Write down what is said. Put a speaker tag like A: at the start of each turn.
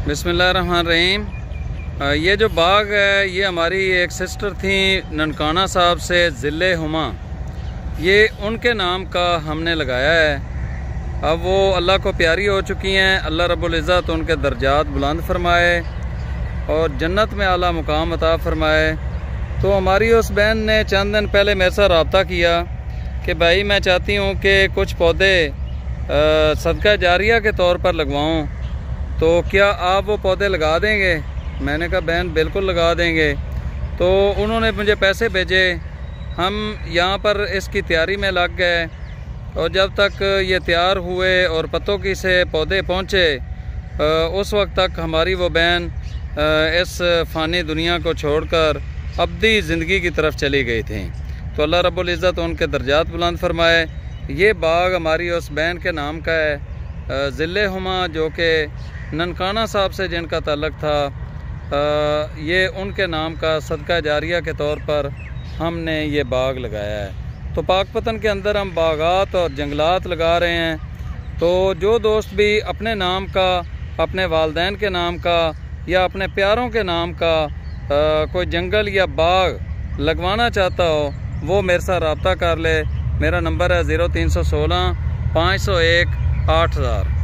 A: बिस्मिल्लाहिर्रहमानिर्रहीम। ये जो बाग है ये हमारी एक सिस्टर थी ननकाना साहब से ज़िले हुमा, ये उनके नाम का हमने लगाया है। अब वो अल्लाह को प्यारी हो चुकी हैं। अल्लाह रब्बुल इज़्ज़त उनके दर्जात बुलंद फरमाए और जन्नत में आला मुकाम अता फरमाए। तो हमारी उस बहन ने चंद दिन पहले मेरे साथ रब्ता किया कि भाई मैं चाहती हूँ कि कुछ पौधे सदका जारिया के तौर पर लगवाऊँ, तो क्या आप वो पौधे लगा देंगे? मैंने कहा बहन बिल्कुल लगा देंगे। तो उन्होंने मुझे पैसे भेजे, हम यहाँ पर इसकी तैयारी में लग गए और जब तक ये तैयार हुए और पत्तों की से पौधे पहुँचे उस वक्त तक हमारी वो बहन इस फ़ानी दुनिया को छोड़कर अब्दी ज़िंदगी की तरफ चली गई थी। तो अल्लाह रब्बुल इज़्ज़त उनके दर्जात बुलंद फरमाए। ये बाग हमारी उस बहन के नाम का है ज़िले हुमा, जो कि ननकाना साहब से जिनका ताल्लुक़ था। ये उनके नाम का सदका जारिया के तौर पर हमने ये बाग लगाया है। तो पाकपतन के अंदर हम बागात और जंगलात लगा रहे हैं। तो जो दोस्त भी अपने नाम का, अपने वालदैन के नाम का या अपने प्यारों के नाम का कोई जंगल या बाग लगवाना चाहता हो वो मेरे साथ रब्ता कर ले। मेरा नंबर है 0316 501 8000।